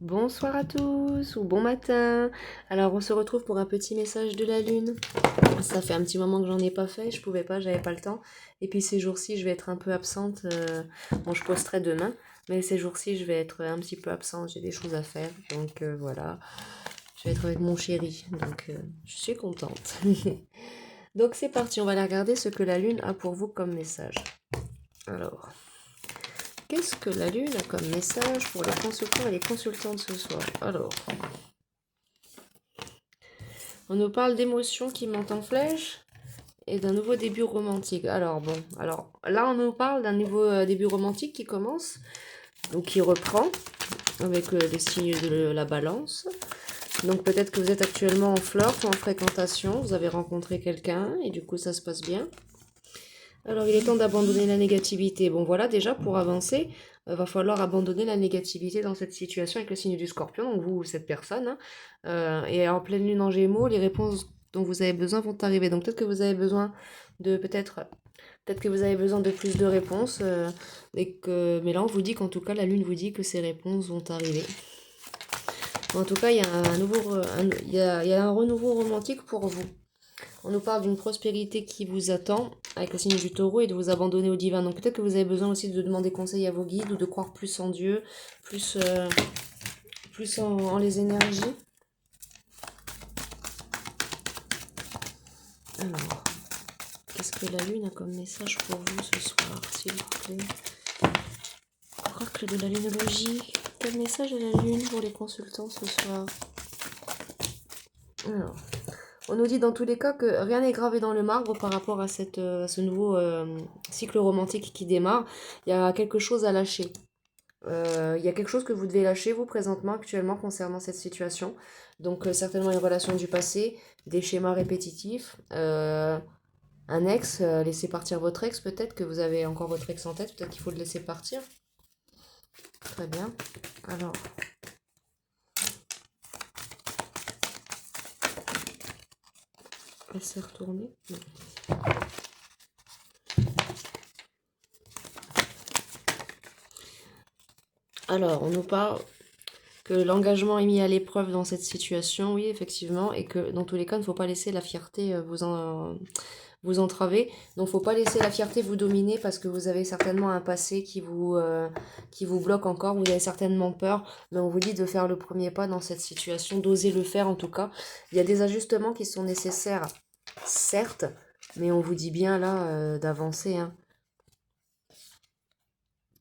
Bonsoir à tous ou bon matin. Alors on se retrouve pour un petit message de la lune. Ça fait un petit moment que j'en ai pas fait, je pouvais pas, j'avais pas le temps. Et puis ces jours-ci, je vais être un peu absente. Bon, je posterai demain, mais ces jours-ci, je vais être un petit peu absente, j'ai des choses à faire. Donc voilà, je vais être avec mon chéri. Donc je suis contente. Donc c'est parti, on va aller regarder ce que la lune a pour vous comme message. Alors, qu'est-ce que la lune a comme message pour les consultants et les consultantes ce soir? Alors, on nous parle d'émotions qui montent en flèche et d'un nouveau début romantique. Alors bon, alors là on nous parle d'un nouveau début romantique qui commence, donc qui reprend avec le signe de la balance. Donc peut-être que vous êtes actuellement en flirt ou en fréquentation, vous avez rencontré quelqu'un et du coup ça se passe bien. Alors il est temps d'abandonner la négativité. Bon voilà, déjà pour avancer, va falloir abandonner la négativité dans cette situation avec le signe du scorpion, donc vous, cette personne, hein. Et en pleine lune en gémeaux, les réponses dont vous avez besoin vont arriver. Donc peut-être que vous avez besoin de peut-être que vous avez besoin de plus de réponses. Mais là on vous dit qu'en tout cas la lune vous dit que ces réponses vont arriver. En tout cas, il y a un nouveau, il y a un renouveau romantique pour vous. On nous parle d'une prospérité qui vous attend avec le signe du taureau et de vous abandonner au divin. Donc peut-être que vous avez besoin aussi de demander conseil à vos guides ou de croire plus en Dieu, plus, plus en les énergies. Alors, qu'est-ce que la lune a comme message pour vous ce soir, s'il vous plaît? Oracle de la lunologie. Quel message a la lune pour les consultants ce soir? Alors, on nous dit dans tous les cas que rien n'est gravé dans le marbre par rapport à ce nouveau cycle romantique qui démarre. Il y a quelque chose à lâcher. Il y a quelque chose que vous devez lâcher, vous, présentement, actuellement, concernant cette situation. Donc, certainement une relation du passé, des schémas répétitifs, un ex, laisser partir votre ex, peut-être que vous avez encore votre ex en tête, peut-être qu'il faut le laisser partir. Très bien. Alors, elle s'est retournée. Non. Alors, on nous parle que l'engagement est mis à l'épreuve dans cette situation, oui, effectivement, et que dans tous les cas, il ne faut pas laisser la fierté vous entraver. Donc, il ne faut pas laisser la fierté vous dominer parce que vous avez certainement un passé qui vous bloque encore, vous avez certainement peur, mais on vous dit de faire le premier pas dans cette situation, d'oser le faire en tout cas. Il y a des ajustements qui sont nécessaires, certes, mais on vous dit bien là d'avancer, hein.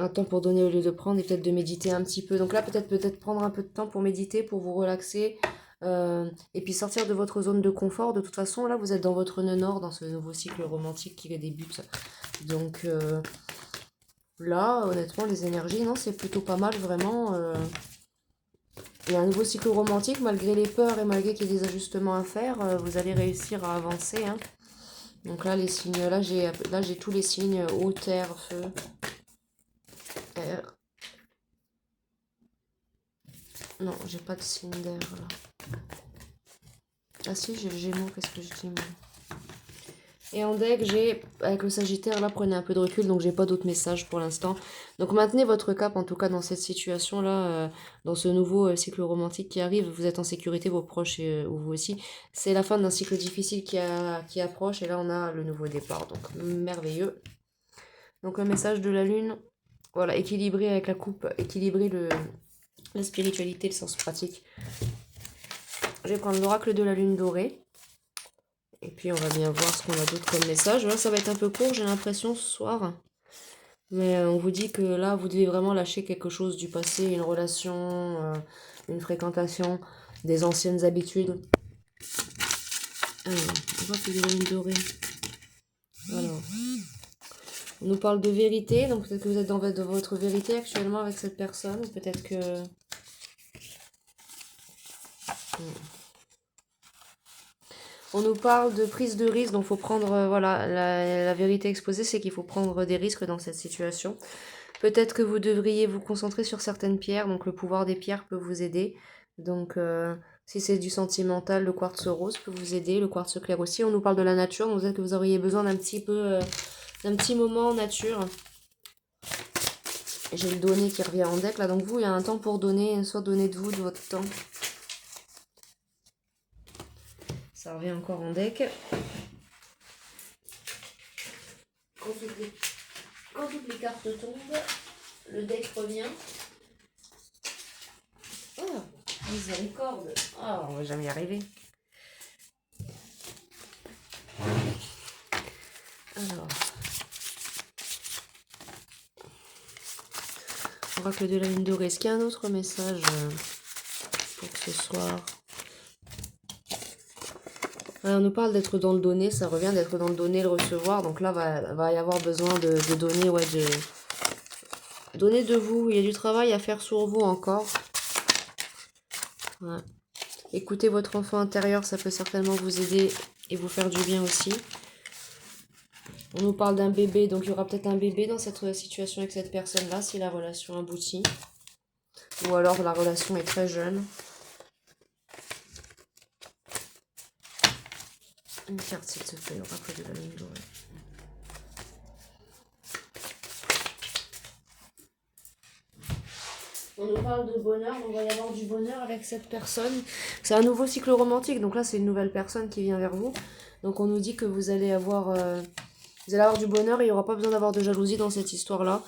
Un temps pour donner au lieu de prendre et peut-être de méditer un petit peu. Donc là, peut-être prendre un peu de temps pour méditer, pour vous relaxer et puis sortir de votre zone de confort. De toute façon, là, vous êtes dans votre nœud nord, dans ce nouveau cycle romantique qui débute. Donc là, honnêtement, les énergies, non, c'est plutôt pas mal, vraiment. Il y a un nouveau cycle romantique, malgré les peurs et malgré qu'il y ait des ajustements à faire, vous allez réussir à avancer, hein. Donc là, les signes, là j'ai tous les signes, eau, terre, feu, air. Non, j'ai pas de signe d'air là. Ah si, j'ai le Gémeaux, qu'est-ce que je dis moi? Et en deck, j'ai, avec le Sagittaire, là, prenez un peu de recul, donc j'ai pas d'autres messages pour l'instant. Donc maintenez votre cap, en tout cas, dans cette situation-là, dans ce nouveau cycle romantique qui arrive. Vous êtes en sécurité, vos proches et ou vous aussi. C'est la fin d'un cycle difficile qui approche, et là, on a le nouveau départ, donc merveilleux. Donc le message de la Lune, voilà, équilibré avec la coupe, équilibrer la spiritualité, le sens pratique. Je vais prendre l'oracle de la Lune dorée. Et puis on va bien voir ce qu'on a d'autre comme message. Là, ça va être un peu court, j'ai l'impression, ce soir. Mais on vous dit que là, vous devez vraiment lâcher quelque chose du passé, une relation, une fréquentation, des anciennes habitudes. Alors, on voit que j'ai une dorée. Alors, on nous parle de vérité, donc peut-être que vous êtes dans votre vérité actuellement avec cette personne. Peut-être que... On nous parle de prise de risque, donc il faut prendre, voilà, la vérité exposée, c'est qu'il faut prendre des risques dans cette situation. Peut-être que vous devriez vous concentrer sur certaines pierres, donc le pouvoir des pierres peut vous aider. Donc si c'est du sentimental, le quartz rose peut vous aider, le quartz clair aussi. On nous parle de la nature, donc peut-être que vous auriez besoin d'un petit moment en nature. J'ai le donner qui revient en deck là, donc vous, il y a un temps pour donner, soit donner de vous, de votre temps. Ça revient encore en deck. Quand toutes les cartes tombent, le deck revient. Oh, miséricorde. Oh, on va jamais y arriver. Alors. Oracle de la lune dorée. Est-ce qu'il y a un autre message pour ce soir? On nous parle d'être dans le donner, ça revient d'être dans le donner, le recevoir. Donc là, va y avoir besoin de donner, ouais, donner de vous. Il y a du travail à faire sur vous encore. Ouais. Écoutez votre enfant intérieur, ça peut certainement vous aider et vous faire du bien aussi. On nous parle d'un bébé, donc il y aura peut-être un bébé dans cette situation avec cette personne-là, si la relation aboutit. Ou alors la relation est très jeune. Une carte, s'il te plaît, oracle de la lune dorée. On nous parle de bonheur, on va y avoir du bonheur avec cette personne. C'est un nouveau cycle romantique, donc là c'est une nouvelle personne qui vient vers vous. Donc on nous dit que vous allez avoir du bonheur et il n'y aura pas besoin d'avoir de jalousie dans cette histoire-là.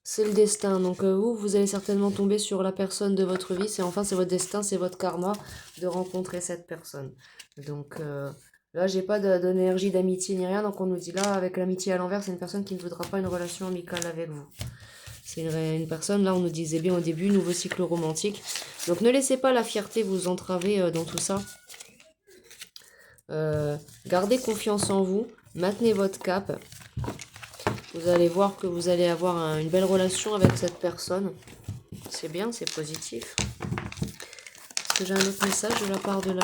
C'est le destin. Donc vous allez certainement tomber sur la personne de votre vie. C'est votre destin, c'est votre karma de rencontrer cette personne. Donc là, j'ai pas d'énergie d'amitié ni rien. Donc on nous dit là, avec l'amitié à l'envers, c'est une personne qui ne voudra pas une relation amicale avec vous. C'est une personne, là on nous disait bien au début, nouveau cycle romantique. Donc ne laissez pas la fierté vous entraver dans tout ça. Gardez confiance en vous. Maintenez votre cap. Vous allez voir que vous allez avoir une belle relation avec cette personne. C'est bien, c'est positif. Est-ce que j'ai un autre message de la part de la...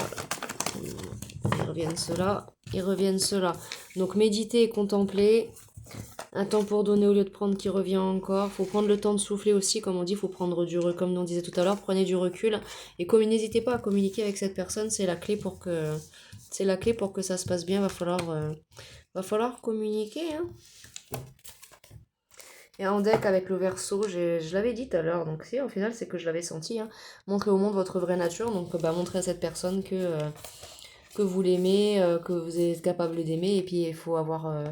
Ils reviennent cela. Donc méditez et contempler. Un temps pour donner au lieu de prendre qui revient encore. Faut prendre le temps de souffler aussi, comme on dit, faut prendre du recul, comme on disait tout à l'heure, prenez du recul. Et n'hésitez pas à communiquer avec cette personne, c'est la clé pour que ça se passe bien. Va falloir communiquer, hein. Et en deck avec le Verseau, je l'avais dit tout à l'heure, donc si au final c'est que je l'avais senti, hein. Montrez au monde votre vraie nature, donc montrez à cette personne que vous l'aimez, que vous êtes capable d'aimer, et puis il faut avoir,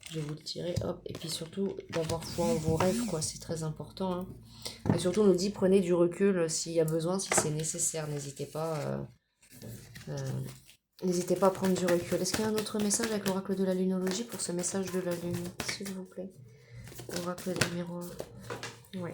je vais vous le tirer, hop, et puis surtout d'avoir foi en vos rêves, quoi, c'est très important, hein. Et surtout on nous dit prenez du recul s'il y a besoin, si c'est nécessaire, n'hésitez pas à prendre du recul. Est-ce qu'il y a un autre message avec l'oracle de la lunologie pour ce message de la lune, s'il vous plaît? Oracle des miroirs. Ouais.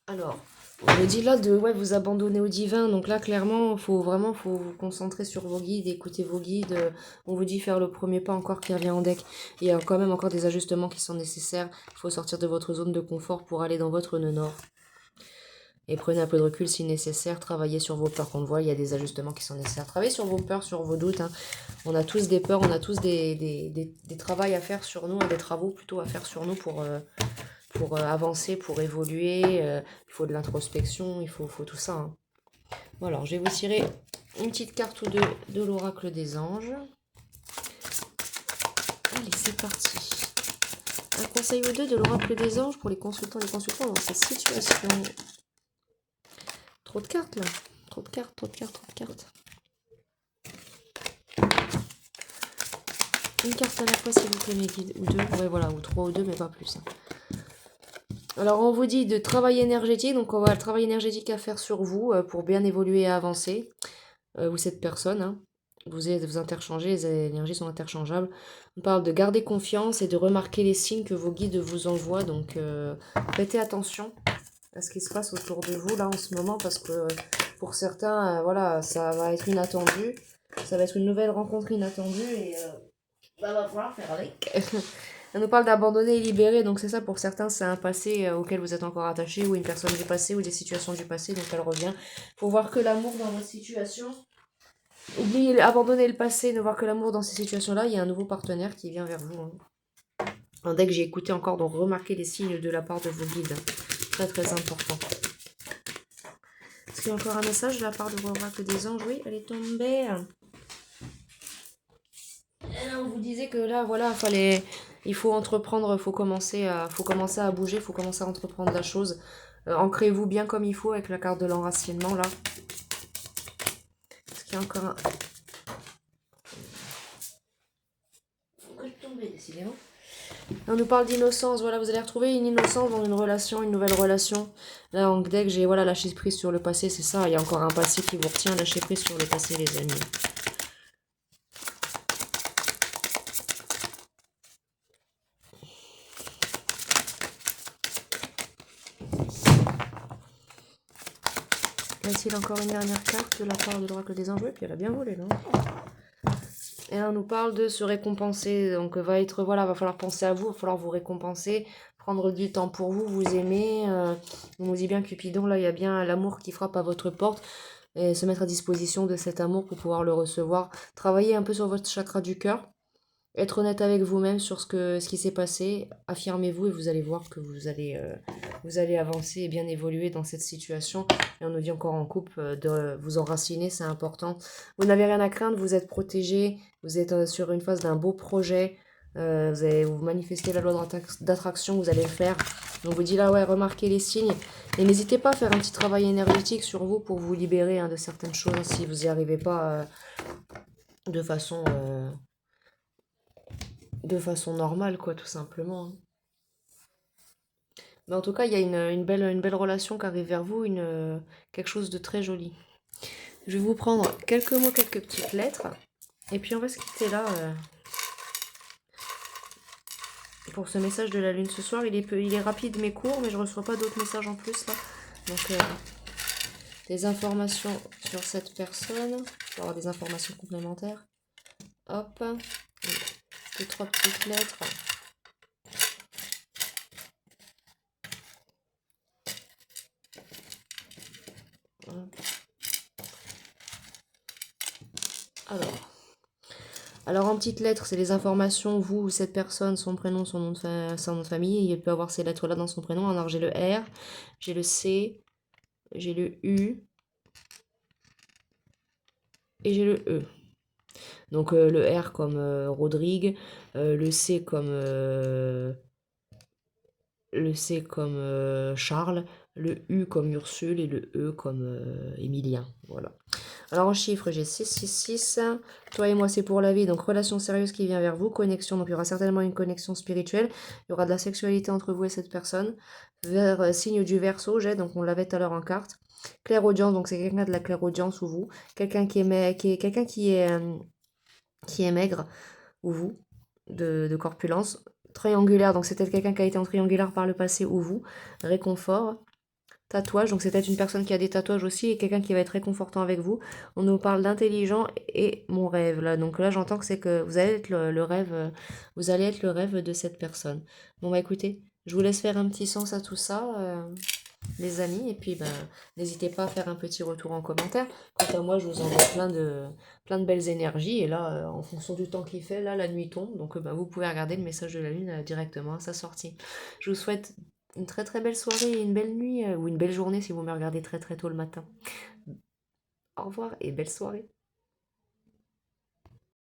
Alors, on me dit là de vous abandonner au divin. Donc là, clairement, faut vous concentrer sur vos guides, écouter vos guides. On vous dit faire le premier pas encore qui revient en deck. Il y a quand même encore des ajustements qui sont nécessaires. Il faut sortir de votre zone de confort pour aller dans votre nœud nord. Et prenez un peu de recul si nécessaire. Travaillez sur vos peurs. Qu'on voit, il y a des ajustements qui sont nécessaires. Travaillez sur vos peurs, sur vos doutes, hein. On a tous des peurs, on a tous des travaux à faire sur nous, des travaux plutôt à faire sur nous pour avancer, pour évoluer. Il faut de l'introspection, il faut tout ça, hein. Bon, alors, je vais vous tirer une petite carte ou deux de l'oracle des anges. Allez, c'est parti. Un conseil ou deux de l'oracle des anges pour les consultants dans cette situation. Trop de cartes, là. Trop de cartes. Une carte à la fois, s'il vous plaît, mes guides. Ou deux. Ouais, voilà, ou trois ou deux, mais pas plus, hein. Alors, on vous dit de travail énergétique. Donc, on va le travail énergétique à faire sur vous pour bien évoluer et avancer. Ou cette personne, hein. Vous interchangez, les énergies sont interchangeables. On parle de garder confiance et de remarquer les signes que vos guides vous envoient. Donc, prêtez attention à ce qui se passe autour de vous, là, en ce moment. Parce que, pour certains, voilà, ça va être inattendu. Ça va être une nouvelle rencontre inattendue et... va falloir faire avec. On nous parle d'abandonner et libérer, donc c'est ça, pour certains c'est un passé auquel vous êtes encore attaché, ou une personne du passé, ou des situations du passé, donc elle revient. Faut voir que l'amour dans votre situation. Oubliez, abandonner le passé, ne voir que l'amour dans ces situations-là, il y a un nouveau partenaire qui vient vers vous, hein. Dès que j'ai écouté encore, donc remarquez les signes de la part de vos guides. Très très important. Est-ce qu'il y a encore un message de la part de l'oracle des anges? Oui, elle est tombée. Et là, on vous disait que là, voilà, fallait Il faut entreprendre, faut commencer à bouger, faut commencer à entreprendre la chose. Ancrez-vous bien comme il faut avec la carte de l'enracinement là. Est-ce qu'il y a encore un... Faut que je tombe, décidément. On nous parle d'innocence, voilà, vous allez retrouver une innocence dans une relation, une nouvelle relation. Là, en deck, j'ai, voilà, lâché prise sur le passé, c'est ça, il y a encore un passé qui vous retient, lâchez prise sur le passé, les amis. Est-il encore une dernière carte de la part de l'oracle des anges? Et puis elle a bien volé, non? Et là, on nous parle de se récompenser. Donc, va falloir penser à vous, va falloir vous récompenser, prendre du temps pour vous, vous aimer. On nous dit bien Cupidon, là, il y a bien l'amour qui frappe à votre porte. Et se mettre à disposition de cet amour pour pouvoir le recevoir. Travailler un peu sur votre chakra du cœur. Être honnête avec vous-même sur ce qui s'est passé, affirmez-vous et vous allez voir que vous allez avancer et bien évoluer dans cette situation. Et on nous dit encore en couple de vous enraciner, c'est important. Vous n'avez rien à craindre, vous êtes protégé, vous êtes sur une phase d'un beau projet, vous allez vous manifester la loi d'attraction, vous allez le faire. On vous dit là, ouais, remarquez les signes. Et n'hésitez pas à faire un petit travail énergétique sur vous pour vous libérer de certaines choses si vous n'y arrivez pas de façon... de façon normale, quoi, tout simplement. Mais en tout cas, il y a une belle relation qui arrive vers vous, quelque chose de très joli. Je vais vous prendre quelques mots, quelques petites lettres, et puis on va se quitter là pour ce message de la lune ce soir. Il est rapide mais court, mais je reçois pas d'autres messages en plus là. Donc, des informations sur cette personne, pour avoir des informations complémentaires. Hop, 2-3 petites lettres. Alors en petites lettres, c'est les informations, vous, cette personne, son prénom, son nom de famille. Il peut avoir ces lettres-là dans son prénom. Alors j'ai le R, j'ai le C, j'ai le U et j'ai le E. Donc le R comme Rodrigue, le C comme Charles, le U comme Ursule et le E comme Emilien. Voilà. Alors en chiffres, j'ai 666. Toi et moi, c'est pour la vie. Donc relation sérieuse qui vient vers vous. Connexion. Donc il y aura certainement une connexion spirituelle. Il y aura de la sexualité entre vous et cette personne. Signe du Verseau, j'ai. Donc on l'avait tout à l'heure en carte. Clairaudience. Donc c'est quelqu'un de la clairaudience ou vous. Quelqu'un qui est maigre ou vous. De corpulence. Triangulaire. Donc c'est peut-être quelqu'un qui a été en triangulaire par le passé ou vous. Réconfort. Tatouage, donc c'est peut-être une personne qui a des tatouages aussi et quelqu'un qui va être réconfortant avec vous. On nous parle d'intelligent et mon rêve là. Donc là j'entends que c'est que vous allez être le rêve, vous allez être le rêve de cette personne. Bon bah écoutez, je vous laisse faire un petit sens à tout ça, les amis, et puis ben n'hésitez pas à faire un petit retour en commentaire. Quant à moi, je vous envoie plein de belles énergies et là, en fonction du temps qu'il fait, là la nuit tombe, donc ben, vous pouvez regarder le message de la lune directement à sa sortie. Je vous souhaite une très très belle soirée et une belle nuit, ou une belle journée si vous me regardez très très tôt le matin. Au revoir et belle soirée.